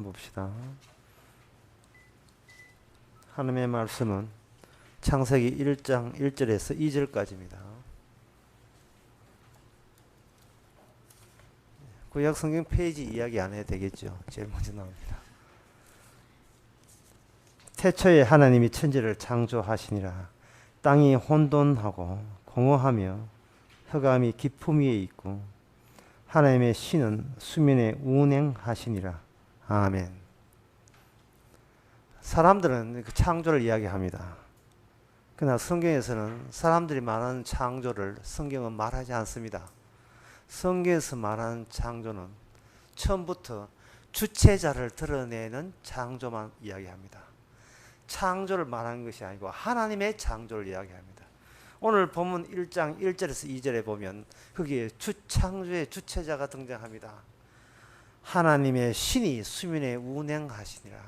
봅시다. 하나님의 말씀은 창세기 1장 1절에서 2절까지입니다. 구약 성경 페이지 이야기 안 해도 되겠죠. 제일 먼저 나옵니다. 태초에 하나님이 천지를 창조하시니라. 땅이 혼돈하고 공허하며 흑암이 깊음 위에 있고 하나님의 신은 수면에 운행하시니라. 아멘. 사람들은 그 창조를 이야기합니다. 그러나 성경에서는 사람들이 말하는 창조를 성경은 말하지 않습니다. 성경에서 말하는 창조는 처음부터 주체자를 드러내는 창조만 이야기합니다. 창조를 말하는 것이 아니고 하나님의 창조를 이야기합니다. 오늘 본문 1장 1절에서 2절에 보면 거기에 창조의 주체자가 등장합니다. 하나님의 신이 수면에 운행하시니라.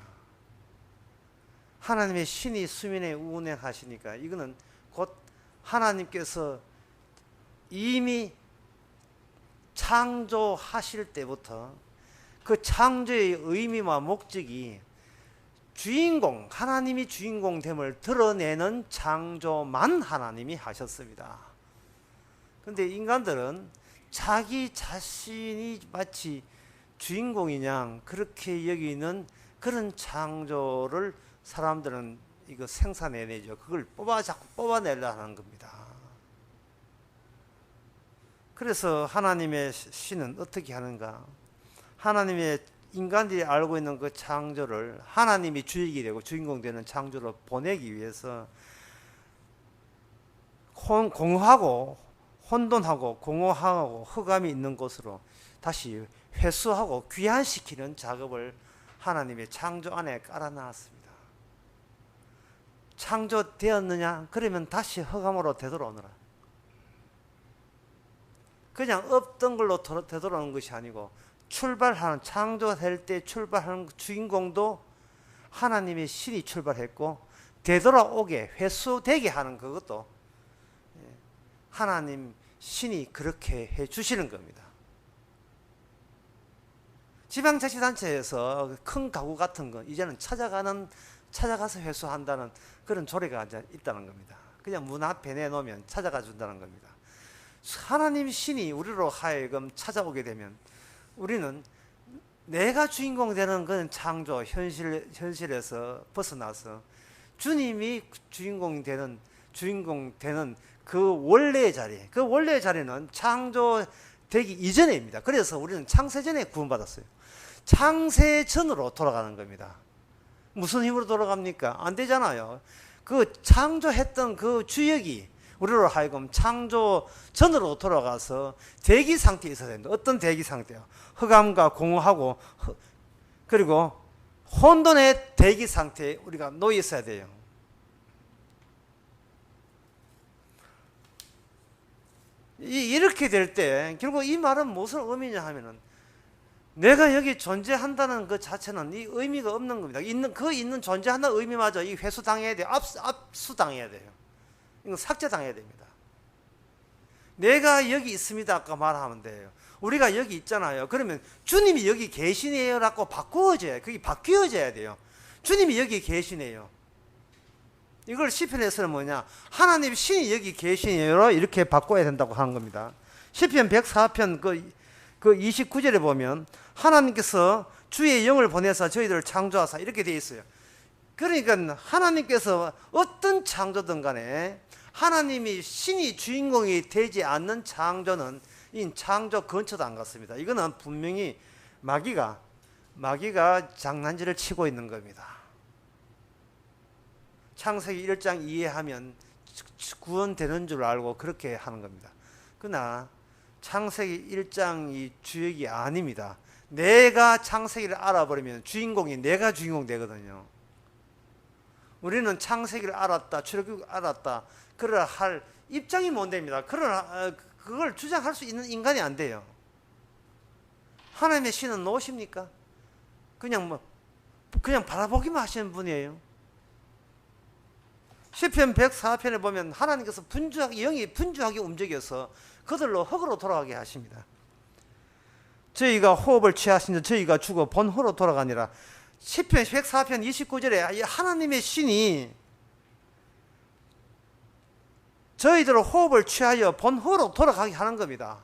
하나님의 신이 수면에 운행하시니까 이거는 곧 하나님께서 이미 창조하실 때부터 그 창조의 의미와 목적이 하나님이 주인공됨을 드러내는 창조만 하나님이 하셨습니다. 그런데 인간들은 자기 자신이 마치 주인공이냐 그렇게 여기는 그런 창조를 사람들은 이거 생산해내죠. 그걸 자꾸 뽑아내려 하는 겁니다. 그래서 하나님의 신은 어떻게 하는가? 하나님의 인간들이 알고 있는 그 창조를 하나님이 주역이 되고 주인공 되는 창조로 보내기 위해서 공허하고 혼돈하고 공허하고 흑암이 있는 곳으로 다시 회수하고 귀환시키는 작업을 하나님의 창조 안에 깔아놨습니다. 창조되었느냐? 그러면 다시 흑암으로 되돌아오느라. 그냥 없던 걸로 되돌아오는 것이 아니고 창조될 때 출발하는 주인공도 하나님의 신이 출발했고 되돌아오게 회수되게 하는 그것도 하나님 신이 그렇게 해 주시는 겁니다. 지방자치단체에서 큰 가구 같은 거 이제는 찾아가서 회수한다는 그런 조례가 있다는 겁니다. 그냥 문 앞에 내놓으면 찾아가 준다는 겁니다. 하나님 신이 우리로 하여금 찾아오게 되면 우리는 내가 주인공 되는 그런 창조 현실에서 벗어나서 주님이 주인공 되는 그 원래의 자리는 창조되기 이전입니다. 그래서 우리는 창세전에 구원받았어요. 창세전으로 돌아가는 겁니다. 무슨 힘으로 돌아갑니까? 안 되잖아요. 그 창조했던 그 주역이 우리로 하여금 창조 전으로 돌아가서 대기 상태에 있어야 됩니다. 어떤 대기 상태요? 흑암과 공허하고 그리고 혼돈의 대기 상태에 우리가 놓여 있어야 돼요. 이렇게 될 때 결국 이 말은 무슨 의미냐 하면은 내가 여기 존재한다는 그 자체는 이 의미가 없는 겁니다. 있는 존재한다는 의미마저 이 회수당해야 돼요. 압수당해야 돼요. 이거 삭제당해야 됩니다. 내가 여기 있습니다. 아까 말하면 돼요. 우리가 여기 있잖아요. 그러면 주님이 여기 계시네요라고 그게 바뀌어져야 돼요. 주님이 여기 계시네요. 이걸 시편에서는 뭐냐? 하나님 신이 여기 계시네요. 이렇게 바꿔야 된다고 하는 겁니다. 시편 104편 그 29절에 보면 하나님께서 주의 영을 보내사 저희들을 창조하사 이렇게 되어 있어요. 그러니까 하나님께서 어떤 창조든 간에 하나님이 신이 주인공이 되지 않는 창조는 이 창조 근처도 안 갔습니다. 이거는 분명히 마귀가 장난질을 치고 있는 겁니다. 창세기 1장 이해하면 구원되는 줄 알고 그렇게 하는 겁니다. 그러나 창세기 1장이 주역이 아닙니다. 내가 창세기를 알아버리면 내가 주인공 되거든요. 우리는 창세기를 알았다, 출애굽을 알았다, 그러라 할 입장이 못 됩니다. 그걸 주장할 수 있는 인간이 안 돼요. 하나님의 신은 노십니까? 그냥 바라보기만 하시는 분이에요. 시편 104편에 보면 하나님께서 영이 분주하게 움직여서 그들로 흙으로 돌아가게 하십니다. 저희가 호흡을 취하신 저희가 죽어 본호로 돌아가니라. 시편 104편 29절에 하나님의 신이 저희들을 호흡을 취하여 본호로 돌아가게 하는 겁니다.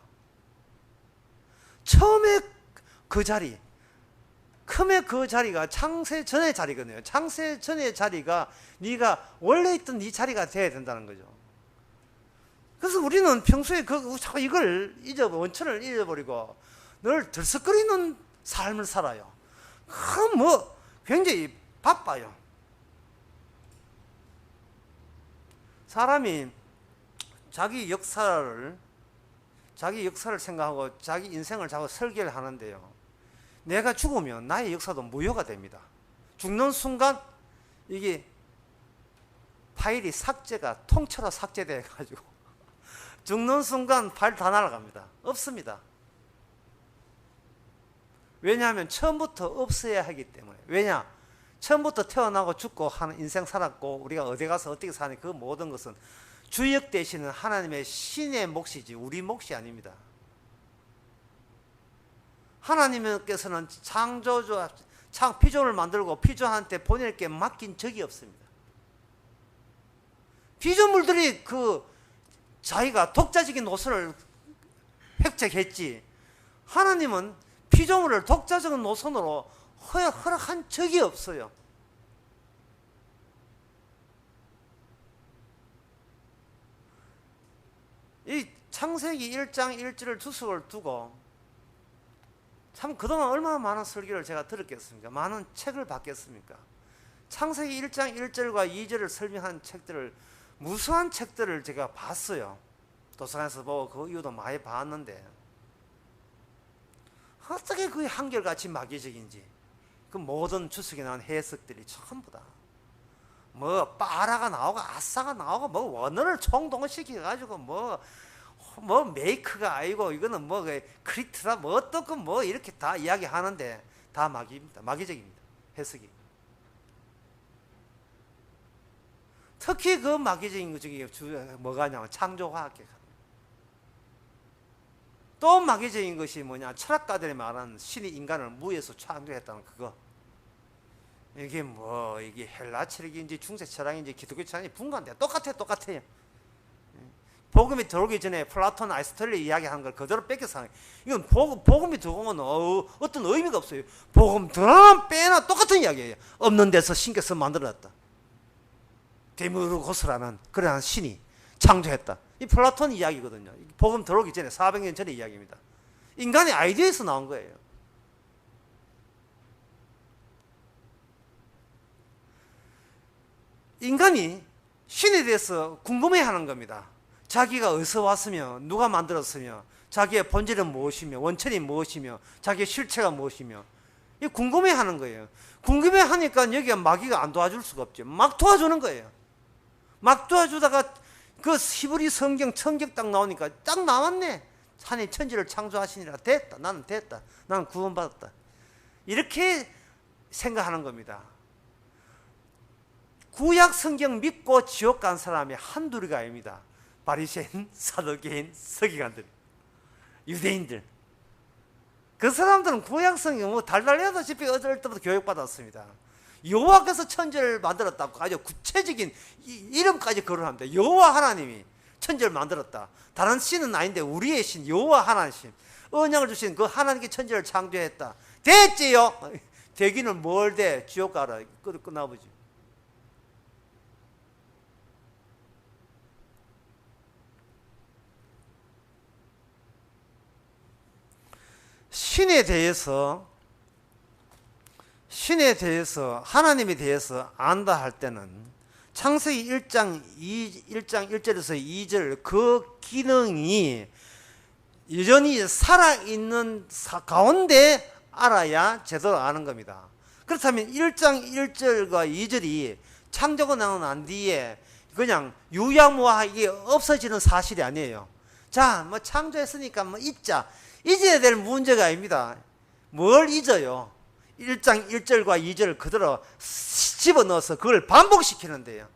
처음에 그 자리, 처음에 그 자리가 창세 전의 자리거든요. 창세 전의 자리가 네가 원래 있던 네 자리가 돼야 된다는 거죠. 그래서 우리는 평소에 자꾸 이걸 원천을 잊어버리고 늘 들썩거리는 삶을 살아요. 뭐 굉장히 바빠요. 사람이 자기 역사를 생각하고 자기 인생을 자꾸 설계를 하는데요. 내가 죽으면 나의 역사도 무효가 됩니다. 죽는 순간 이게 파일이 통째로 삭제돼 가지고 죽는 순간 파일 다 날아갑니다. 없습니다. 왜냐하면 처음부터 없어야 하기 때문에. 왜냐? 처음부터 태어나고 죽고 하는 인생 살았고 우리가 어디 가서 어떻게 사는 그 모든 것은 주역 되시는 하나님의 신의 몫이지 우리 몫이 아닙니다. 하나님께서는 피조물을 만들고 피조한테 보낼 게 맡긴 적이 없습니다. 피조물들이 자기가 독자적인 노선을 획책했지 하나님은 피조물을 독자적인 노선으로 허락한 적이 없어요. 이 창세기 1장 1절을 두석을 두고 참 그동안 얼마나 많은 설교를 제가 들었겠습니까? 많은 책을 봤겠습니까? 창세기 1장 1절과 2절을 설명한 책들을 무수한 책들을 제가 봤어요. 도서관에서 보고 그 이유도 많이 봤는데 어떻게 그게 한결같이 마귀적인지 그 모든 주석에 나온 해석들이 전부 다 뭐 빠라가 나오고 아싸가 나오고 뭐 원어를 총동원시켜가지고 뭐 메이크가 아니고 이거는 뭐 크리트라 뭐 어떻고 뭐 이렇게 다 이야기하는데 다 마귀입니다. 마귀적입니다. 해석이. 특히 그 마귀적인 것 중에 뭐가 냐면 창조과학계가. 또 마귀적인 것이 뭐냐? 철학가들이 말하는 신이 인간을 무에서 창조했다는 그거. 이게 헬라 철학인지 중세 철학인지 기독교 철학인지 분간돼. 똑같아요. 복음이 들어오기 전에 플라톤, 아리스토텔이 이야기한 걸 그대로 뺏겨서 하는 거예요. 이건 복음이 들어오면 어떤 의미가 없어요. 복음 들어나 빼나 똑같은 이야기예요. 없는 데서 신께서 만들어놨다. 데미우르고스라는 그러한 신이 창조했다. 이 플라톤 이야기거든요. 복음 들어오기 전에 400년 전의 이야기입니다. 인간의 아이디어에서 나온 거예요. 인간이 신에 대해서 궁금해하는 겁니다. 자기가 어디서 왔으며 누가 만들었으며 자기의 본질은 무엇이며 원천이 무엇이며 자기의 실체가 무엇이며 이 궁금해하는 거예요. 궁금해하니까 여기가 마귀가 안 도와줄 수가 없죠. 막 도와주는 거예요. 막 도와주다가 그 히브리 성경 천격 딱 나오니까 딱 나왔네. 하나님 천지를 창조하시니라. 됐다. 나는 됐다. 나는 구원받았다. 이렇게 생각하는 겁니다. 구약 성경 믿고 지옥 간 사람이 한둘이가 아닙니다. 바리새인, 사두개인, 서기관들, 유대인들. 그 사람들은 구약 성경 뭐 달달하다시피 어릴 때부터 교육받았습니다. 여호와께서 천지를 만들었다고 아주 구체적인 이름까지 거론합니다. 여호와 하나님이 천지를 만들었다. 다른 신은 아닌데 우리의 신 여호와 하나님 언약을 주신 그 하나님께 천지를 창조했다. 됐지요? 되기는 뭘 돼? 지옥 가라. 끝나보지. 신에 대해서 하나님에 대해서 안다 할 때는 창세기 1장 1절에서 2절 그 기능이 여전히 살아있는 가운데 알아야 제대로 아는 겁니다. 그렇다면 1장 1절과 2절이 창조가 나온 뒤에 그냥 유야무하게 없어지는 사실이 아니에요. 자, 뭐 창조했으니까 뭐 잊어야 될 문제가 아닙니다. 뭘 잊어요? 1장 1절과 2절을 그대로 집어넣어서 그걸 반복시키는데요.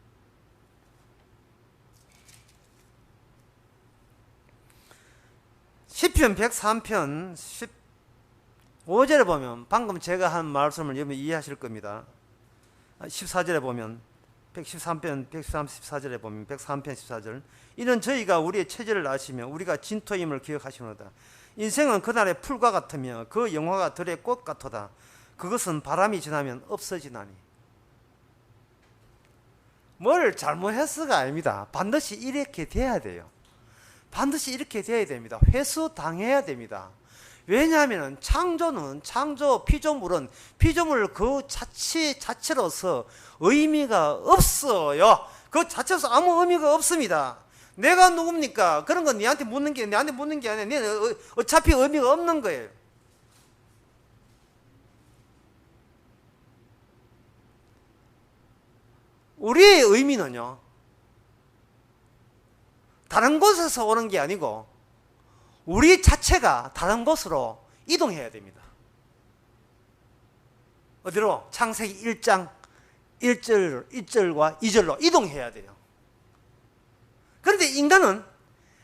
시편 103편 5절에 보면 방금 제가 한 말씀을 여러분 이해하실 겁니다. 14절에 보면 113편 134절에 보면 103편 14절 이는 저희가 우리의 처지를 아시며 우리가 진토임을 기억하시노다. 인생은 그날의 풀과 같으며 그 영화가 들의 꽃 같도다. 그것은 바람이 지나면 없어지나니. 뭘 잘못했어가 아닙니다. 반드시 이렇게 돼야 돼요. 반드시 이렇게 돼야 됩니다. 회수당해야 됩니다. 왜냐하면 창조는 피조물은 피조물 그 자체로서 의미가 없어요. 그 자체로서 아무 의미가 없습니다. 내가 누굽니까? 그런 건 나한테 묻는 게 아니라 너는 어차피 의미가 없는 거예요. 우리의 의미는요, 다른 곳에서 오는 게 아니고 우리 자체가 다른 곳으로 이동해야 됩니다. 어디로? 창세기 1장 1절과 2절로 이동해야 돼요. 그런데 인간은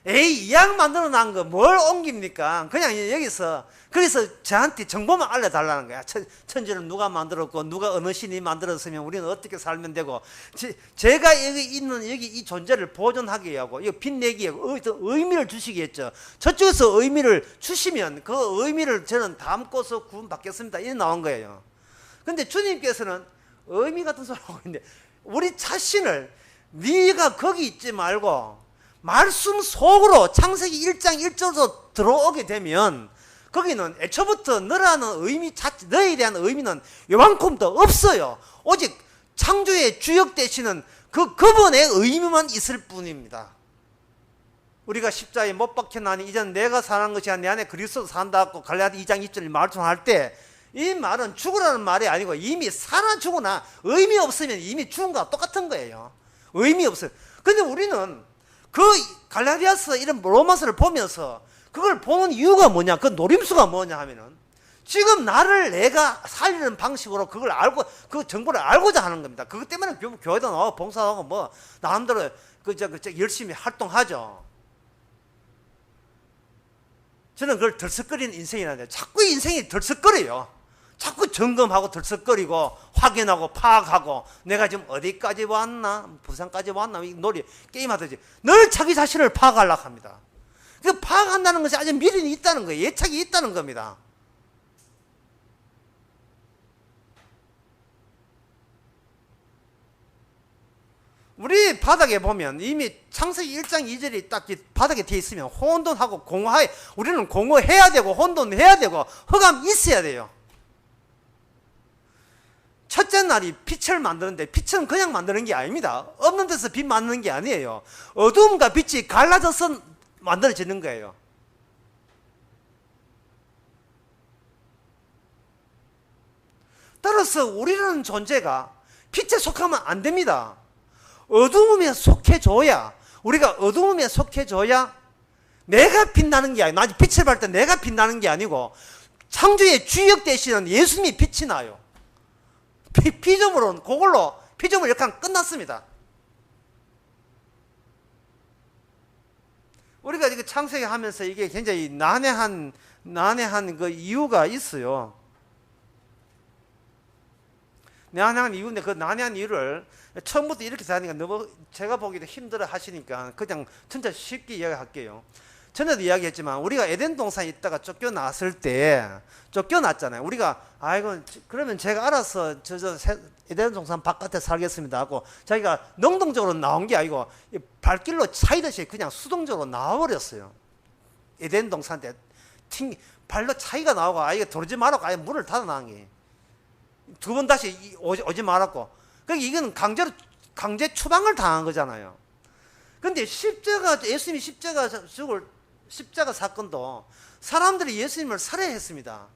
이왕 만들어 놓은 거 뭘 옮깁니까? 그냥 거기서 저한테 정보만 알려달라는 거야. 천지는 누가 만들었고 누가 어느 신이 만들었으면 우리는 어떻게 살면 되고, 제가 여기 있는 여기 이 존재를 보존하기 하고 이거 빛내기에 의미를 주시겠죠. 저쪽에서 의미를 주시면 그 의미를 저는 담고서 구원받겠습니다. 이래 나온 거예요. 근데 주님께서는 의미 같은 소리 하고 있는데, 우리 자신을 네가 거기 있지 말고 말씀 속으로 창세기 1장 1절로 들어오게 되면 거기는 애초부터 너라는 의미 자체, 너에 대한 의미는 요만큼도 없어요. 오직 창조의 주역 되시는 그분의 의미만 있을 뿐입니다. 우리가 십자가에 못 박혀나니 이제는 내가 사는 것이 아니라 내 안에 그리스도 산다고 갈라디아 2장 2절 말씀할 때, 이 말은 죽으라는 말이 아니고 이미 살아 죽으나 의미 없으면 이미 죽은 거와 똑같은 거예요. 의미 없어요. 근데 우리는 그 갈라디아서 이런 로마서를 보면서 그걸 보는 이유가 뭐냐, 그 노림수가 뭐냐 하면은 지금 나를 내가 살리는 방식으로 그걸 알고 그 정보를 알고자 하는 겁니다. 그것 때문에 교회도 나오고 봉사하고 뭐 나름대로 열심히 활동하죠. 저는 그걸 덜썩거리는 인생이라는데, 자꾸 인생이 덜썩거려요. 자꾸 점검하고 덜썩거리고 확인하고 파악하고 내가 지금 어디까지 왔나, 부산까지 왔나, 이 놀이 게임하듯이 늘 자기 자신을 파악하려고 합니다. 그 파악한다는 것이 아주 미련이 있다는 거예요. 예측이 있다는 겁니다. 우리 바닥에 보면 이미 창세기 1장 2절이 딱 바닥에 되어 있으면 혼돈하고 공허해, 우리는 공허해야 되고 혼돈해야 되고 흑암 있어야 돼요. 첫째 날이 빛을 만드는데, 빛은 그냥 만드는 게 아닙니다. 없는 데서 빛 만드는 게 아니에요. 어둠과 빛이 갈라져서 만들어지는 거예요. 따라서 우리라는 존재가 빛에 속하면 안 됩니다. 어두움에 속해줘야, 우리가 어두움에 속해줘야 내가 빛나는 게 아니고, 나 빛을 발 때 내가 빛나는 게 아니고 창조의 주역 되시는 예수님이 빛이 나요. 피조물은 그걸로 피조물 역할은 끝났습니다. 우리가 이거 창세기 하면서 이게 굉장히 난해한 그 이유가 있어요. 난해한 이유인데, 그 난해한 이유를 처음부터 이렇게 하니까 너무 제가 보기에도 힘들어 하시니까 그냥 진짜 쉽게 이야기할게요. 전에도 이야기했지만 우리가 에덴 동산에 있다가 쫓겨났을 때, 쫓겨났잖아요. 우리가 아이고 그러면 제가 알아서 에덴 동산 바깥에 살겠습니다 하고 자기가 능동적으로 나온 게 아니고 발길로 차이듯이 그냥 수동적으로 나와버렸어요. 에덴 동산 때 발로 차이가 나오고 아이가 들어오지 말라고 아예 문을 닫아놓은 게, 두 번 다시 오지 말았고, 그러니까 이건 강제 추방을 당한 거잖아요. 근데 예수님이 십자가 사건도 사람들이 예수님을 살해했습니다.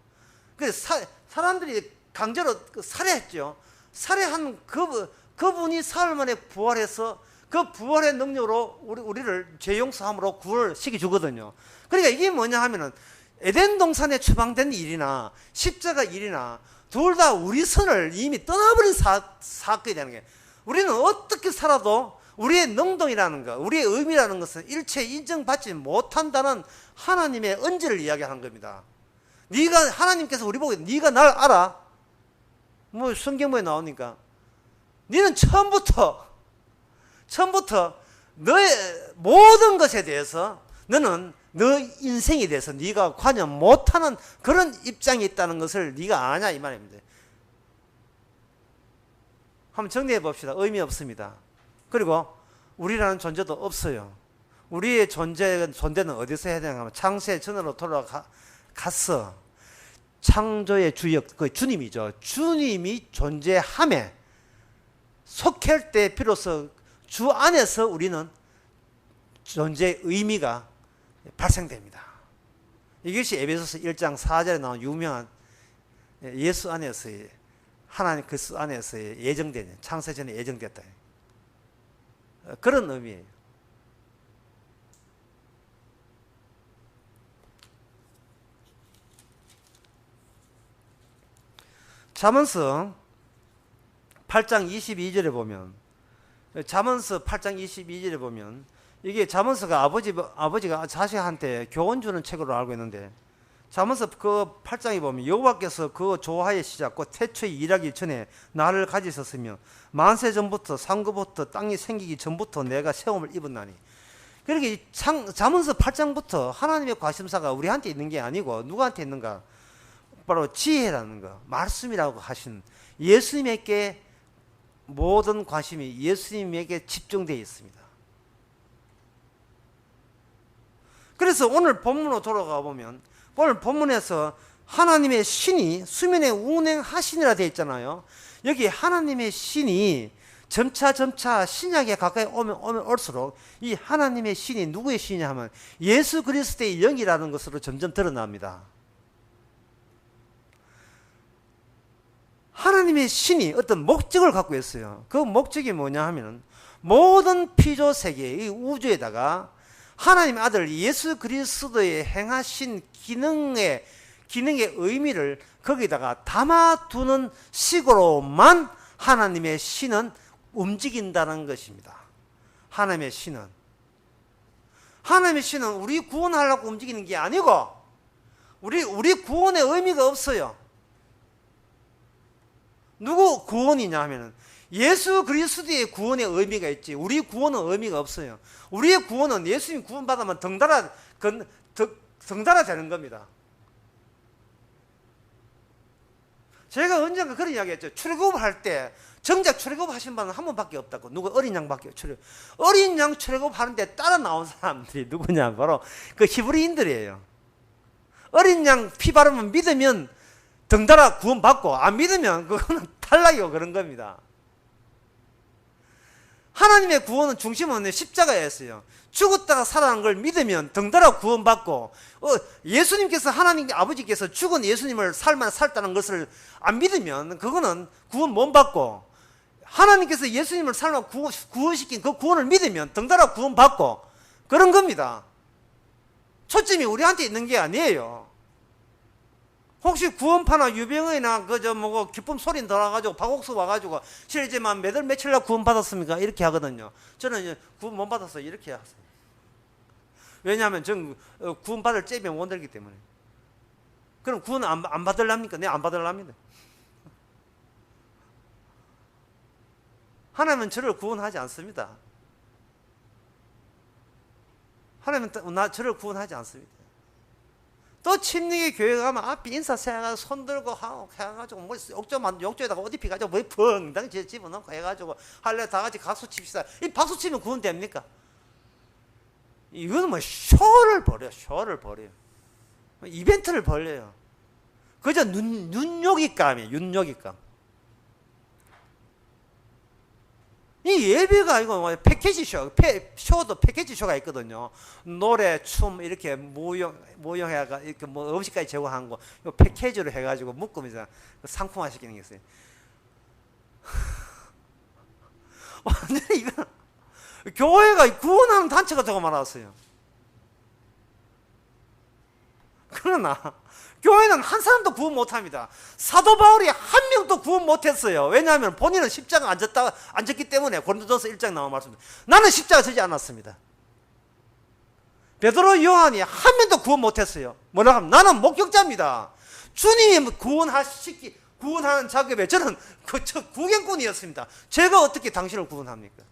그래서 사람들이 강제로 살해했죠. 살해한 그분이 사흘 만에 부활해서 그 부활의 능력으로 우리를 죄 용서함으로 구원을 시켜주거든요. 그러니까 이게 뭐냐 하면은 에덴 동산에 추방된 일이나 십자가 일이나 둘 다 우리 선을 이미 떠나버린 사건이 되는 거예요. 우리는 어떻게 살아도 우리의 능동이라는 것, 우리의 의미라는 것은 일체 인정받지 못한다는 하나님의恩지를 이야기하는 겁니다. 네가 하나님께서 우리 보고 네가 날 알아? 뭐 성경부에 나오니까 너는 처음부터 너의 모든 것에 대해서 너는 너 인생에 대해서 네가 관여 못하는 그런 입장이 있다는 것을 네가 아냐 이 말입니다. 한번 정리해 봅시다. 의미 없습니다. 그리고 우리라는 존재도 없어요. 우리의 존재는 어디서 해야 되는가 하면 창세 전으로 돌아가서 창조의 주역, 그 주님이죠. 주님이 존재함에 속할 때 비로소 주 안에서 우리는 존재의 의미가 발생됩니다. 이것이 에베소서 1장 4절에 나온 유명한 예수 안에서의 하나님 그리스도 안에서의 예정된 창세전에 예정됐다. 그런 의미예요. 잠언서 8장 22절에 보면 잠언서 8장 22절에 보면 이게 잠언서가 아버지가 자식한테 교훈 주는 책으로 알고 있는데 잠언서 그 8장에 보면 여호와께서 그 조화의 시작 곧 태초에 일하기 전에 나를 가지셨으며 만세 전부터 상고부터 땅이 생기기 전부터 내가 세움을 입었나니. 그렇게 잠언서 8장부터 하나님의 관심사가 우리한테 있는 게 아니고 누구한테 있는가? 바로 지혜라는 거, 말씀이라고 하신 예수님에게 모든 관심이 예수님에게 집중되어 있습니다. 그래서 오늘 본문으로 돌아가 보면 오늘 본문에서 하나님의 신이 수면에 운행하시니라 되어 있잖아요. 여기 하나님의 신이 점차 신약에 가까이 오면 올수록 이 하나님의 신이 누구의 신이냐 하면 예수 그리스도의 영이라는 것으로 점점 드러납니다. 하나님의 신이 어떤 목적을 갖고 있어요. 그 목적이 뭐냐 하면 모든 피조 세계, 이 우주에다가 하나님의 아들 예수 그리스도의 행하신 기능의 의미를 거기다가 담아두는 식으로만 하나님의 신은 움직인다는 것입니다. 하나님의 신은 우리 구원하려고 움직이는 게 아니고 우리 구원의 의미가 없어요. 누구 구원이냐 하면은 예수 그리스도의 구원의 의미가 있지 우리 구원은 의미가 없어요. 우리의 구원은 예수님 구원받으면 덩달아 되는 겁니다. 제가 언젠가 그런 이야기 했죠. 출애굽할 때 정작 출애굽하신 분은 한 분밖에 없다고. 누구 어린 양밖에 출애굽. 어린 양 출애굽하는데 따라 나온 사람들이 누구냐 바로 그 히브리인들이에요. 어린 양 피 바르면 믿으면 덩달아 구원받고 안 믿으면 그거는 탈락이고 그런 겁니다. 하나님의 구원은 중심은 십자가였어요. 죽었다가 살아난 걸 믿으면 덩달아 구원받고 예수님께서 하나님 아버지께서 죽은 예수님을 살다는 것을 안 믿으면 그거는 구원 못 받고 하나님께서 예수님을 구원시킨 그 구원을 믿으면 덩달아 구원받고 그런 겁니다. 초점이 우리한테 있는 게 아니에요. 혹시 구원파나 유병이나 기쁨 소리 들어가지고 박옥수 와가지고 실제만 며칠 날 구원 받았습니까? 이렇게 하거든요. 저는 구원 못 받았어요. 이렇게 하세요. 왜냐하면 전 구원 받을 잽이 못 들기 때문에. 그럼 구원 안 받을랍니까? 네, 안 받을랍니다. 하나님은 저를 구원하지 않습니다. 하나님은 저를 구원하지 않습니다. 또 침례의 교회 가면 앞에 인사세 해가지고 손 들고 하고 해가지고 뭐 욕조에다가 옷 입혀가지고 뭐 펑당 집어넣고 해가지고 할래 다 같이 박수 칩시다. 이 박수 치면 구원 됩니까? 이거는 뭐 쇼를 벌여요. 이벤트를 벌려요. 그저 눈요깃감이에요. 눈요깃감. 이 예배가 이거 패키지 쇼도 패키지 쇼가 있거든요. 노래, 춤 이렇게 모형해가 이렇게 뭐 음식까지 제공한 거 이거 패키지로 해가지고 묶으면서 상품화 시키는 게 있어요. 완전히 이거 교회가 구원하는 단체가 되고 말았어요. 그러나 교회는 한 사람도 구원 못합니다. 사도 바울이 한 명도 구원 못했어요. 왜냐하면 본인은 십자가 앉았기 때문에. 고린도전서 1장 나온 말씀입니다. 나는 십자가 지지 않았습니다. 베드로 요한이 한 명도 구원 못했어요. 뭐라 하면 나는 목격자입니다. 주님이 구원하는 작업에 저는 저 구경꾼이었습니다. 제가 어떻게 당신을 구원합니까?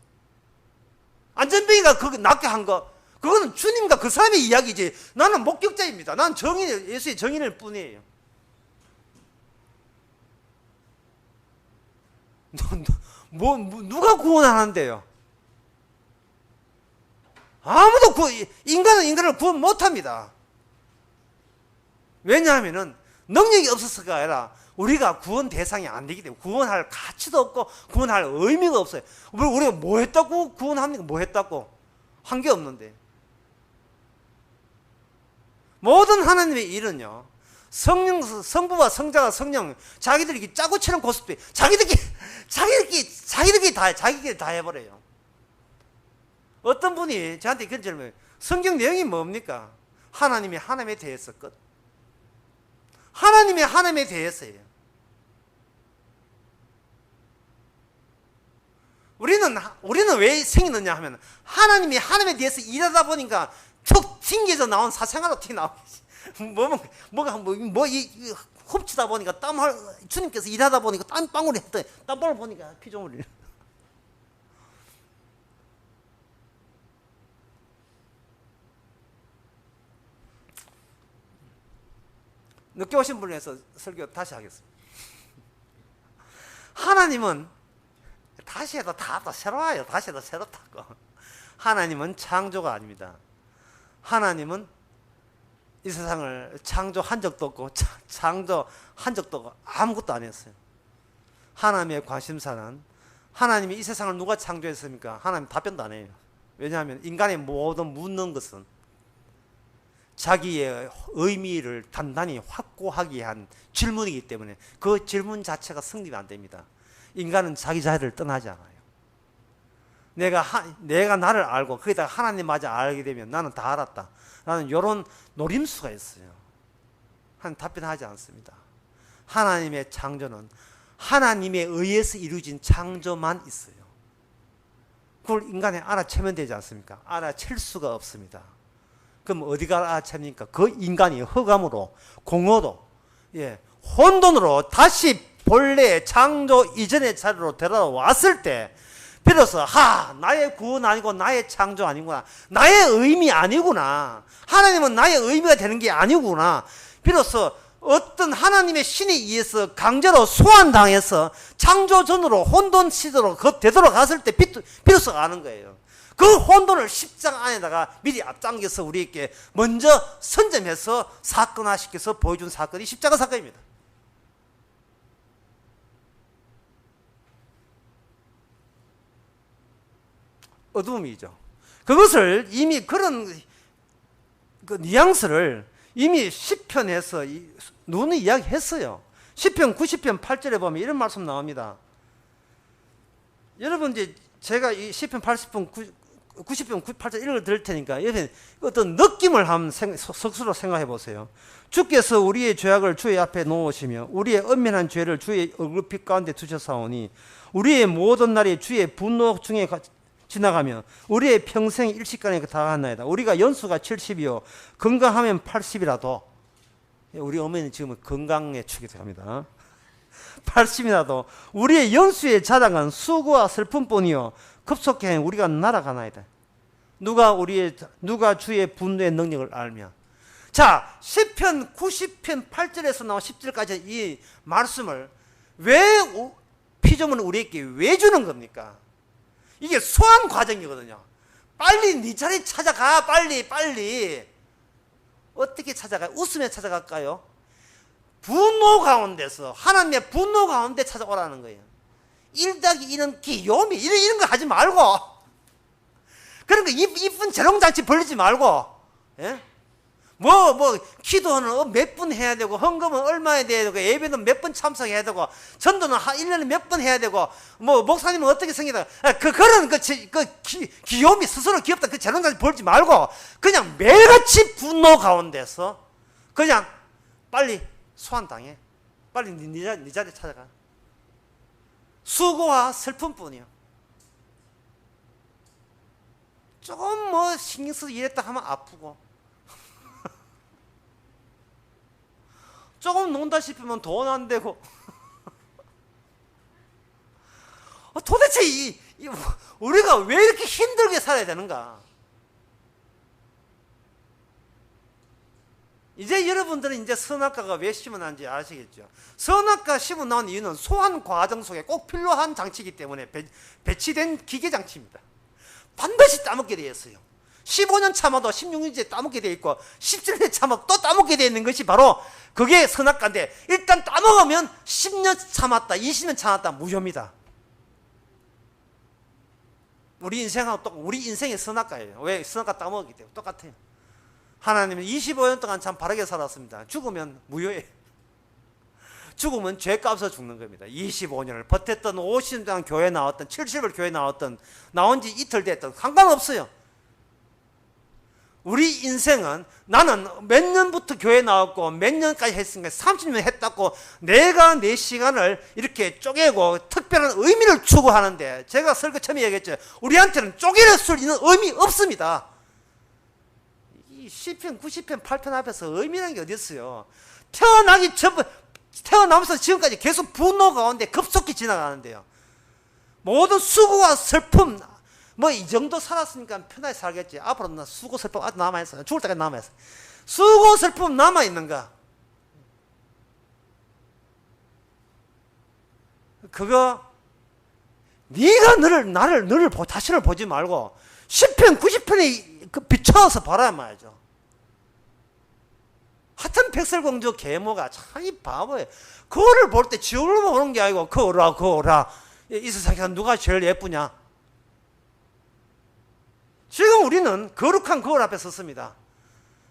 안전병이가 그거 낫게 한 거, 그거는 주님과 그 사람의 이야기지. 나는 목격자입니다. 난 정인, 예수의 정인일 뿐이에요. 누가 구원하는데요? 아무도 인간은 인간을 구원 못합니다. 왜냐하면은 능력이 없어서가 아니라 우리가 구원 대상이 안 되기 때문에 구원할 가치도 없고 구원할 의미가 없어요. 우리가 뭐 했다고 구원합니까? 뭐 했다고? 한 게 없는데. 모든 하나님의 일은요, 성부와 성자와 성령, 자기들이 짜고 치는 고스톱, 자기들끼리 다 해버려요. 어떤 분이 저한테 그런 질문을, 성경 내용이 뭡니까? 하나님이 하나님에 대해서 끝. 하나님이 하나님에 대해서예요. 우리는 왜 생기느냐 하면, 하나님이 하나님에 대해서 일하다 보니까 툭 튕겨져 나온 사생활로 튀어나오겠지. 훔치다 보니까 주님께서 일하다 보니까 땀방울이 했더니 땀방울 보니까 피조물이. 늦게 오신 분을 위해서 설교 다시 하겠습니다. 하나님은 다시 해도 다 새로워요. 다시 해도 새롭다고. 하나님은 창조가 아닙니다. 하나님은 이 세상을 창조한 적도 없고 창조한 적도 없고 아무것도 안 했어요. 하나님의 관심사는, 하나님이 이 세상을 누가 창조했습니까? 하나님 답변도 안 해요. 왜냐하면 인간의 모든 묻는 것은 자기의 의미를 단단히 확고하게 한 질문이기 때문에 그 질문 자체가 성립이 안 됩니다. 인간은 자기 자리를 떠나지 않아요. 내가 나를 알고 거기다가 하나님마저 알게 되면 나는 다 알았다. 라는 이런 노림수가 있어요. 하나님 답변하지 않습니다. 하나님의 창조는 하나님에 의해서 이루어진 창조만 있어요. 그걸 인간이 알아채면 되지 않습니까? 알아챌 수가 없습니다. 그럼 어디가 알아챕니까? 그 인간이 흑암으로, 공허도, 혼돈으로 다시 본래 창조 이전의 자리로 데려왔을 때 비로소 나의 구원 아니고 나의 창조 아니구나, 나의 의미 아니구나, 하나님은 나의 의미가 되는 게 아니구나, 비로소 어떤 하나님의 신에 의해서 강제로 소환당해서 창조전으로 혼돈 시대로 되돌아갔을 때 비로소 아는 거예요. 그 혼돈을 십자가 안에다가 미리 앞당겨서 우리에게 먼저 선점해서 사건화시켜서 보여준 사건이 십자가 사건입니다. 어두움이죠. 그것을 이미 그런 뉘앙스를 이미 시편에서 누누이 이야기했어요. 시편 90편 8절에 보면 이런 말씀 나옵니다. 여러분, 이제 제가 이 시편 80편 90편 8절 읽어 드릴 테니까 여러분 어떤 느낌을 한번 스스로 생각해 보세요. 주께서 우리의 죄악을 주의 앞에 놓으시며 우리의 엄연한 죄를 주의 얼굴빛 가운데 두셨사오니 우리의 모든 날이 주의 분노 중에 지나가며 우리의 평생 일시간에 다하나이다. 우리가 연수가 70이요 건강하면 80이라도, 우리 어머니는 지금 건강에 축이 들어갑니다. 80이라도 우리의 연수의 자랑은 수고와 슬픔뿐이요 급속히 우리가 날아가나이다. 누가 주의 분노의 능력을 알며. 자, 시편 90편 8절에서 나온 10절까지 이 말씀을 왜 피조물은 우리에게 왜 주는 겁니까? 이게 소환 과정이거든요. 빨리 네 자리 찾아가. 빨리. 어떻게 찾아가요? 웃으며 찾아갈까요? 분노 가운데서, 하나님의 분노 가운데 찾아오라는 거예요. 1+2는 귀요미, 이런 거 하지 말고, 그러니까 이쁜 재롱잔치 벌리지 말고, 기도는 몇 분 해야 되고, 헌금은 얼마 해야 되고, 예배는 몇 번 참석해야 되고, 전도는 1년에 몇 번 해야 되고, 목사님은 어떻게 생기다. 그런 귀요미, 스스로 귀엽다, 그 재롱잔치 벌지 말고, 그냥 매일같이 분노 가운데서, 그냥 빨리 소환당해. 빨리 네 자리 찾아가. 수고와 슬픔뿐이요. 조금 신경 써서 이랬다 하면 아프고, 조금 논다 싶으면 돈 안 되고. 도대체 우리가 왜 이렇게 힘들게 살아야 되는가? 이제 여러분들은 이제 선악과가 왜 심어난지 아시겠죠? 선악과 심어 나온 이유는 소환 과정 속에 꼭 필요한 장치이기 때문에 배치된 기계 장치입니다. 반드시 따먹게 되어 있어요. 15년 참아도 16년째 따먹게 되어 있고 17년 참아도 또 따먹게 되어 있는 것이 바로 그게 선악과인데, 일단 따먹으면 10년 참았다 20년 참았다 무효입니다. 우리 인생의 선악과예요. 왜? 선악과 따먹었기 때문에 똑같아요. 하나님은 25년 동안 참 바르게 살았습니다. 죽으면 무효예요. 죽으면 죄값을 죽는 겁니다. 25년을 버텼던, 50년 동안 교회 나왔던, 70을 교회 나왔던, 나온 지 이틀 됐던 상관없어요. 우리 인생은 나는 몇 년부터 교회 나왔고 몇 년까지 했으니까 30년 했다고 내가 내 시간을 이렇게 쪼개고 특별한 의미를 추구하는데, 제가 설교 처음에 얘기했죠. 우리한테는 쪼개낼 수 있는 의미 없습니다. 이 시편 90편 8편 앞에서 의미라는 게 어디 있어요? 태어나면서 지금까지 계속 분노 가운데 급속히 지나가는데요. 모든 수고와 슬픔, 뭐 이 정도 살았으니까 편하게 살겠지. 앞으로 나 수고 슬픔 아직 남아있어요. 죽을 때까지 남아있어요. 수고 슬픔 남아있는가? 그거 네가 너를 자신을 보지 말고 10편 90편에 비춰서 봐라 말이죠. 하여튼 백설공주 계모가 참 이 바보예요. 거울을 볼 때 지옥을 보는 게 아니고 거울아 이 세상에서 누가 제일 예쁘냐? 지금 우리는 거룩한 거울 앞에 섰습니다.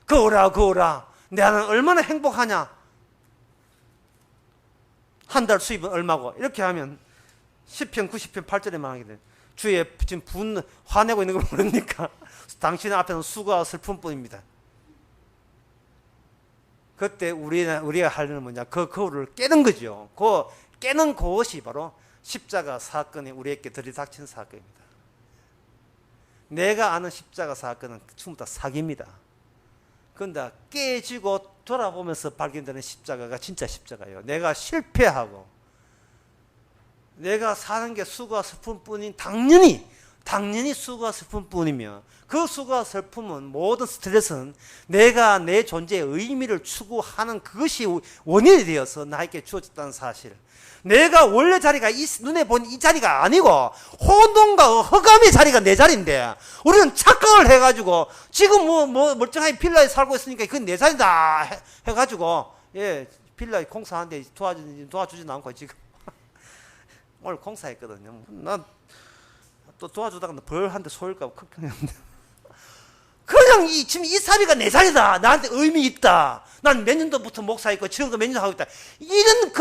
거울아 나는 얼마나 행복하냐? 한 달 수입은 얼마고? 이렇게 하면 10편 90편 8절에 말하게 돼. 주의 지금 화내고 있는 걸 모르니까 당신 앞에는 수고와 슬픔뿐입니다. 그때 우리가 할 일은 뭐냐? 그 거울을 깨는 거죠. 그 깨는 그것이 바로 십자가 사건이 우리에게 들이닥친 사건입니다. 내가 아는 십자가 사건은 전부 다 사기입니다. 그런데 깨지고 돌아보면서 발견되는 십자가가 진짜 십자가예요. 내가 실패하고 내가 사는 게 수고와 슬픔뿐인, 당연히 수고와 슬픔뿐이며, 그 수고와 슬픔은, 모든 스트레스는 내가 내 존재의 의미를 추구하는 그것이 원인이 되어서 나에게 주어졌다는 사실. 내가 원래 자리가 눈에 보는 이 자리가 아니고 혼돈과 허감의 자리가 내 자리인데, 우리는 착각을 해가지고 지금 뭐 멀쩡하게 빌라에 살고 있으니까 그건 내 자리다 해가지고, 예, 빌라에 공사하는데 도와주지는 않고 지금 오늘 공사했거든요. 난 또 도와주다가 벌 한 대 쏘일까 봐 걱정했는데, 그냥 지금 이 자리가 내 자리다, 나한테 의미 있다, 난 몇 년도부터 목사했고 지금도 몇 년 하고 있다, 이런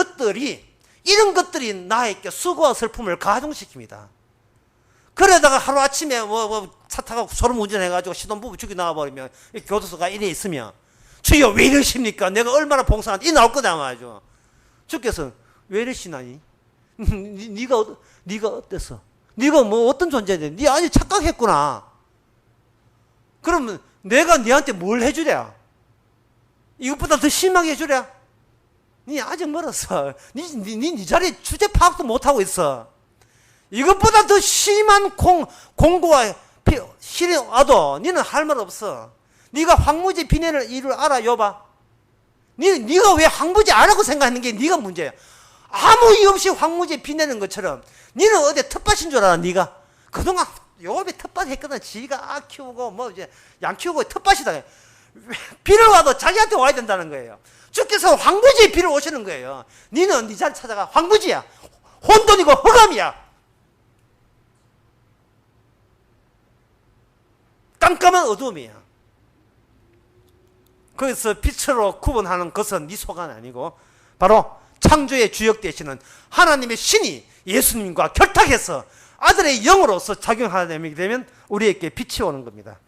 것들이 나에게 수고와 슬픔을 가중시킵니다. 그러다가 하루아침에 차 타고 소름 운전해가지고 신혼부부 죽이 나와버리면 교도소가 이래 있으면, 주여 왜 이러십니까? 내가 얼마나 봉사하는데 이 나올 거다 말이죠. 주께서 왜 이러시나니? 네가 어땠어? 네가 뭐 어떤 존재인데? 네 아직 착각했구나. 그러면 내가 네한테 뭘 해주랴? 이것보다 더 심하게 해주랴? 네 아직 멀었어. 네 자리에 주제 파악도 못하고 있어. 이것보다 더 심한 공고와 실이 와도 너는 할 말 없어. 네가 황무지 비내를 이를 알아, 여봐. 네가 왜 황무지 알라고 생각하는 게 네가 문제야. 아무 이유 없이 황무지 비내는 것처럼 너는 어디 텃밭인 줄 알아. 네가 그동안 요업에 텃밭 했거든. 지가 키우고 뭐 이제 양 키우고 텃밭이다. 비를 와도 자기한테 와야 된다는 거예요. 주께서 황무지에 비를 오시는 거예요. 너는 네 자리 찾아가. 황무지야. 혼돈이고 허감이야. 깜깜한 어두움이야. 거기서 빛으로 구분하는 것은 네 속은 아니고 바로 창조의 주역 되시는 하나님의 신이 예수님과 결탁해서 아들의 영으로서 작용하게 되면 우리에게 빛이 오는 겁니다.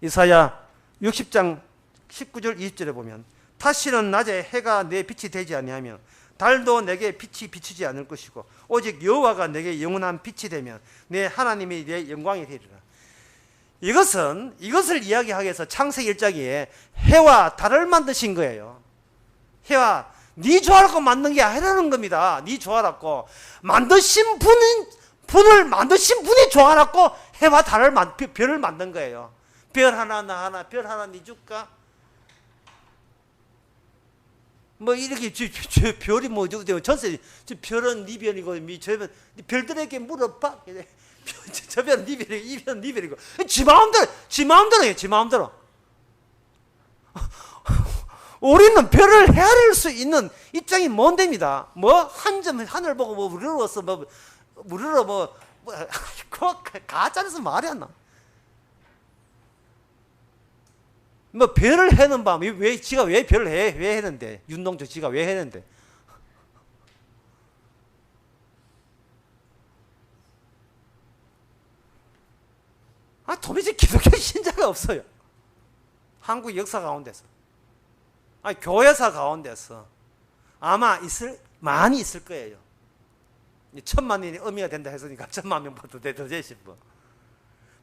이사야 60장 19절 20절에 보면, 다시는 낮에 해가 내 빛이 되지 아니하며 달도 내게 빛이 비추지 않을 것이고 오직 여호와가 내게 영원한 빛이 되면 내 하나님이 내 영광이 되리라. 이것을 이야기하기 위해서 창세기 1장에 해와 달을 만드신 거예요. 해와 네 좋아라고 만든 게 아니라는 겁니다. 네 좋아라고 만드신 분을 만드신 분이 좋아라고 해와 달을 별을 만든 거예요. 별 하나 나 하나 별 하나 네 줄까? 뭐 이렇게 별이 뭐 전세 별은 네 별이고 저 별들에게 물어봐. 저 별은 네 별이고 이 별은 네 별이고 지 마음대로예요. 지 마음대로. 우리는 별을 헤아릴 수 있는 입장이 뭔데입니다. 뭐 한 점 하늘 보고 뭐 우러러서 뭐 우러러 뭐 가짜라서 말이 안 나. 뭐 별을 해는 밤 왜 지가 왜 별을 왜 했는데 윤동주 지가 왜 했는데 도대체 기독교 신자가 없어요. 한국 역사 가운데서 교회사 가운데서 아마 많이 있을 거예요. 1000만이 의미가 된다 했으니까 1000만 명부터 되지 뭐.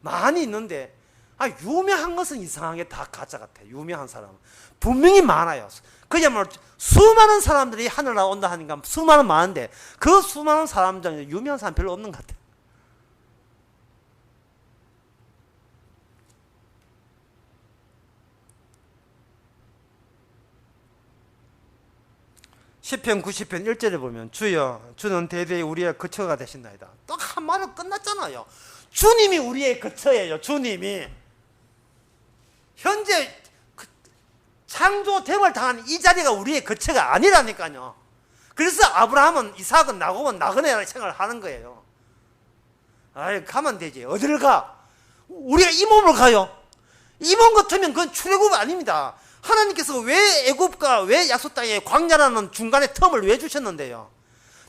많이 있는데 유명한 것은 이상하게 다 가짜 같아요. 유명한 사람은 분명히 많아요. 그야말로 수많은 사람들이 하늘 나온다 하니까 수많은 많은데 그 수많은 사람 중에 유명한 사람 별로 없는 것 같아요. 시편 90편 1절에 보면 주여 주는 대대히 우리의 거처가 되신나이다. 딱 한 말은 끝났잖아요. 주님이 우리의 거처예요. 주님이 현재 창조됨을 당한 이 자리가 우리의 거처가 아니라니까요. 그래서 아브라함은 이삭은 야곱은 나그네라 생각을 하는 거예요. 가면 되지. 어디를 가? 우리가 이 몸을 가요. 이 몸 같으면 그건 출애굽 아닙니다. 하나님께서 왜 애굽과 왜 약속 땅에 광야라는 중간에 텀을 왜 주셨는데요?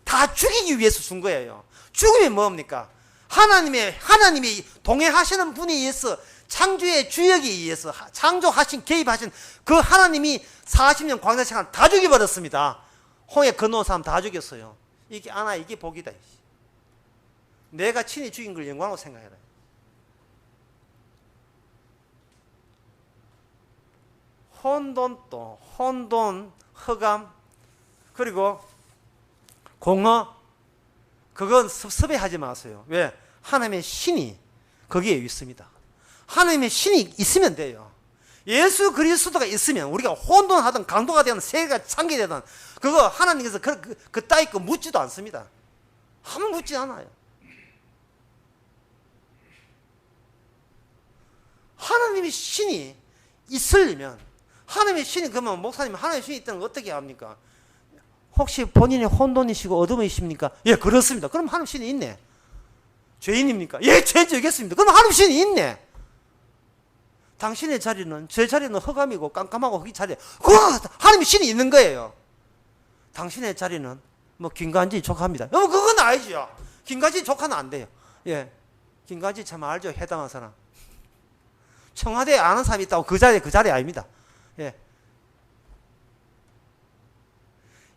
다 죽이기 위해서 준 거예요. 죽음이 뭡니까? 하나님이 동행하시는 분에 의해서 창조의 주역에 의해서 창조하신 개입하신 그 하나님이 40년 광야 생활 다 죽여버렸습니다. 홍해 건너온 사람 다 죽였어요. 이게 복이다. 내가 친히 죽인 걸 영광으로 생각해라. 혼돈, 허감, 그리고 공허, 그건 섭섭해하지 마세요. 왜? 하나님의 신이 거기에 있습니다. 하나님의 신이 있으면 돼요. 예수 그리스도가 있으면 우리가 혼돈하든 강도가 되든 세계가 창기되든 그거 하나님께서 그 따위 거 묻지도 않습니다. 한번 묻지 않아요. 하나님의 신이 있으려면 하나님의 신이 그러면 목사님 하나님의 신이 있다는 걸 어떻게 합니까? 혹시 본인이 혼돈이시고 어둠이십니까? 예, 그렇습니다. 그럼 하나님 신이 있네. 죄인입니까? 예, 죄인이겠습니다. 그럼 하나님 신이 있네. 당신의 자리는 제 자리는 허감이고 깜깜하고 그 자리에 하나님의 신이 있는 거예요. 당신의 자리는 뭐 김관지 조카입니다. 그건 아니죠. 김관지 조카는 안 돼요. 예, 김관지 참 알죠. 해당한 사람. 청와대에 아는 사람이 있다고 그 자리 아닙니다. 예.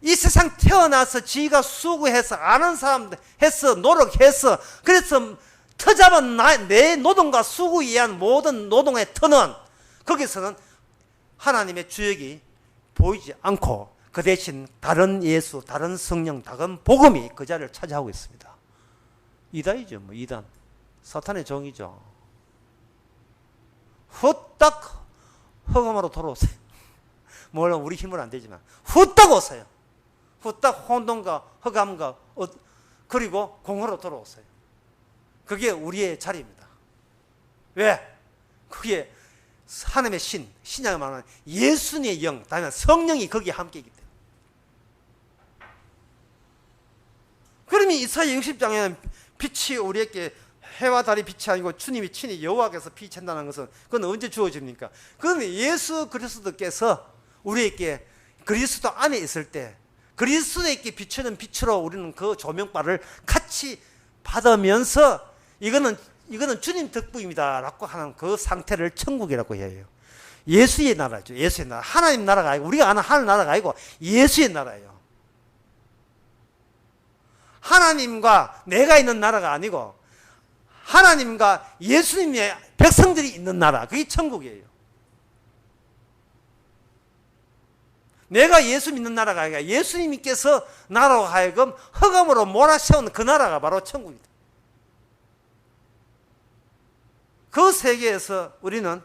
이 세상 태어나서 지가 수고해서 아는 사람 해서 노력해서 그래서 터잡은 내 노동과 수고에 의한 모든 노동의 터는 거기서는 하나님의 주역이 보이지 않고 그 대신 다른 예수, 다른 성령, 다른 복음이 그 자리를 차지하고 있습니다. 이단이죠. 뭐 이단. 사탄의 종이죠. 후딱 허감으로 돌아오세요. 물론 우리 힘은 안 되지만 후딱 오세요. 후딱 혼돈과 허감과 그리고 공허로 돌아오세요. 그게 우리의 자리입니다. 왜? 그게 하나님의 신약을 말하는 예수님의 영, 다음에 성령이 거기에 함께 있기 때문에. 그러면 이사야 60장에는 빛이 우리에게 해와 달이 빛이 아니고 주님이 친히 여호와께서 비친다는 것은 그건 언제 주어집니까? 그건 예수 그리스도께서 우리에게 그리스도 안에 있을 때 그리스도에게 비추는 빛으로 우리는 그 조명바를 같이 받으면서 이거는 주님 덕분입니다 라고 하는 그 상태를 천국이라고 해요. 예수의 나라죠. 예수의 나라. 하나님 나라가 아니고 우리가 아는 하늘 나라가 아니고 예수의 나라예요. 하나님과 내가 있는 나라가 아니고 하나님과 예수님의 백성들이 있는 나라, 그게 천국이에요. 내가 예수 믿는 나라가 아니라 예수님께서 나라로 하여금 흑암으로 몰아세운 그 나라가 바로 천국입니다. 그 세계에서 우리는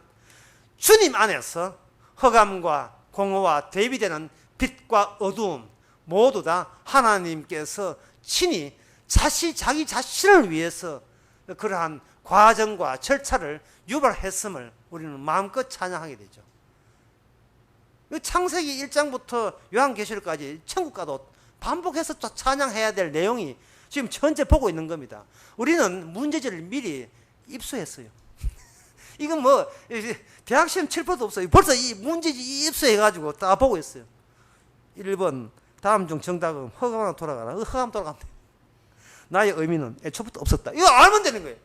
주님 안에서 흑암과 공허와 대비되는 빛과 어두움 모두 다 하나님께서 친히 자기 자신을 위해서 그러한 과정과 절차를 유발했음을 우리는 마음껏 찬양하게 되죠. 창세기 1장부터 요한계시록까지 천국과도 반복해서 또 찬양해야 될 내용이 지금 현재 보고 있는 겁니다. 우리는 문제지를 미리 입수했어요. 이건 뭐 대학 시험 칠 것도 없어요. 벌써 이 문제지 입수해가지고 다 보고 있어요. 1번 다음 중 정답은 흑암으로 돌아가라. 흑암 돌아가면 돼. 나의 의미는 애초부터 없었다. 이거 알면 되는 거예요.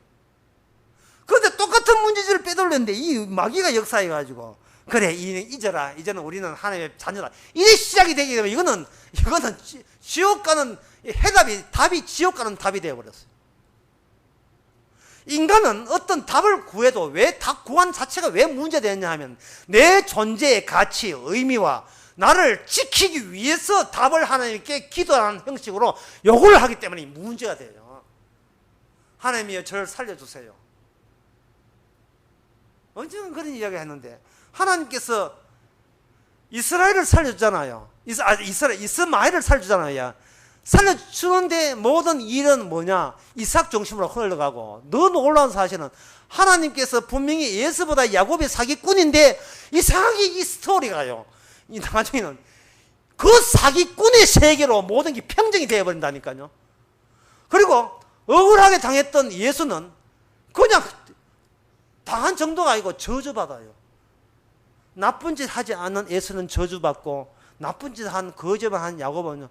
그런데 똑같은 문제지를 빼돌렸는데 이 마귀가 역사해가지고 그래 잊어라. 이제는 우리는 하나님의 자녀다. 이래 시작이 되게 되면 이거는 지옥 가는 답이 지옥 가는 답이 되어버렸어요. 인간은 어떤 답을 구해도 왜 답 구한 자체가 왜 문제되었냐 하면 내 존재의 가치, 의미와 나를 지키기 위해서 답을 하나님께 기도하는 형식으로 요구를 하기 때문에 문제가 돼요. 하나님이여 저를 살려주세요. 언젠가 그런 이야기 했는데 하나님께서 이스라엘을 살려주잖아요. 이스마엘을 살려주잖아요. 살려주는데 모든 일은 뭐냐? 이삭 중심으로 흘러가고 더 놀라운 사실은 하나님께서 분명히 예수보다 야곱이 사기꾼인데 이상하게 이 스토리가요. 이 나중에는 그 사기꾼의 세계로 모든 게 평정이 되어버린다니까요. 그리고 억울하게 당했던 예수는 그냥 당한 정도가 아니고 저주받아요. 나쁜 짓 하지 않은 예수는 저주받고 나쁜 짓 한 거짓말 한 야곱은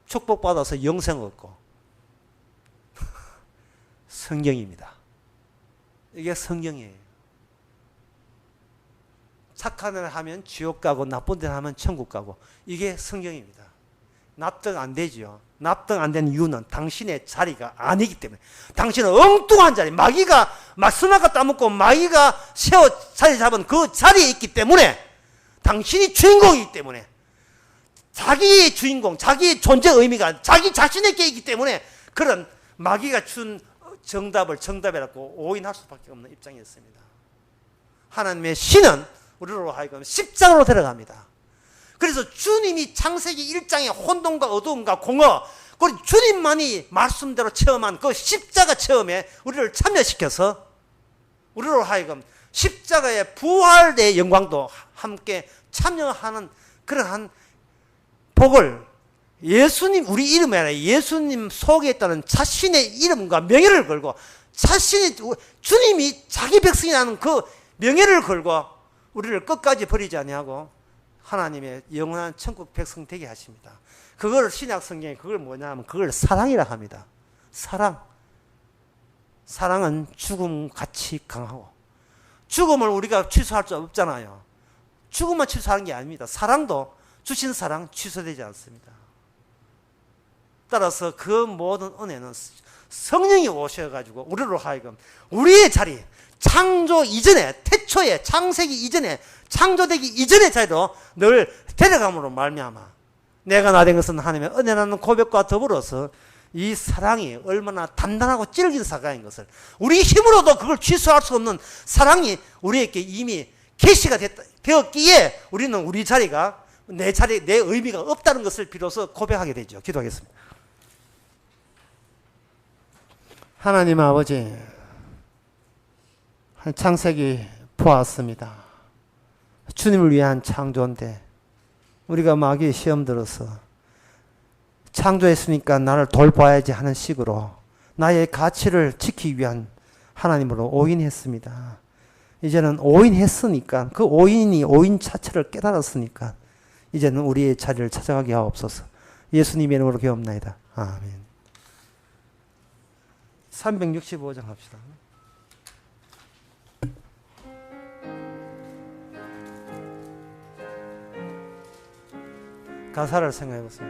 축복받아서 영생 얻고 성경입니다. 이게 성경이에요. 착한 일 하면 지옥 가고 나쁜 일 하면 천국 가고 이게 성경입니다. 납득 안 되죠. 납득 안 되는 이유는 당신의 자리가 아니기 때문에 당신은 엉뚱한 자리 마귀가 수나가 따먹고 마귀가 세워 자리 잡은 그 자리에 있기 때문에 당신이 주인공이기 때문에 자기의 주인공, 자기의 존재 의미가 자기 자신에게 있기 때문에 그런 마귀가 준 정답이라고 오인할 수밖에 없는 입장이었습니다. 하나님의 신은 우리로 하여금 십자가로 데려갑니다. 그래서 주님이 창세기 1장의 혼돈과 어두움과 공허, 그리고 주님만이 말씀대로 체험한 그 십자가 체험에 우리를 참여시켜서 우리로 하여금 십자가의 부활의 영광도 함께 참여하는 그러한 복을 예수님, 우리 이름이 아니라 예수님 속에 있다는 자신의 이름과 명예를 걸고 주님이 자기 백성이라는 그 명예를 걸고 우리를 끝까지 버리지 아니하고 하나님의 영원한 천국 백성 되게 하십니다. 그걸 신약 성경에 그걸 뭐냐 하면 그걸 사랑이라 합니다. 사랑은 죽음같이 강하고 죽음을 우리가 취소할 수 없잖아요. 죽음만 취소하는 게 아닙니다. 사랑도 주신 사랑 취소되지 않습니다. 따라서 그 모든 은혜는 성령이 오셔가지고 우리로 하여금 우리의 자리, 창조 이전에, 태초에, 창세기 이전에, 창조되기 이전의 자리로 늘 데려감으로 말미암아 내가 나 된 것은 하나님의 은혜라는 고백과 더불어서 이 사랑이 얼마나 단단하고 찔긴 사랑인 것을 우리 힘으로도 그걸 취소할 수 없는 사랑이 우리에게 이미 계시가 되었기에 우리는 우리 자리가 내 자리, 내 의미가 없다는 것을 비로소 고백하게 되죠. 기도하겠습니다. 하나님 아버지, 창세기 보았습니다. 주님을 위한 창조인데 우리가 마귀의 시험 들어서 창조했으니까 나를 돌봐야지 하는 식으로 나의 가치를 지키기 위한 하나님으로 오인했습니다. 이제는 오인했으니까 그 오인이 오인 자체를 깨달았으니까 이제는 우리의 자리를 찾아가게 하옵소서. 예수님의 이름으로 기도합나이다. 아멘. 365장 합시다. 가사를 생각해 보세요.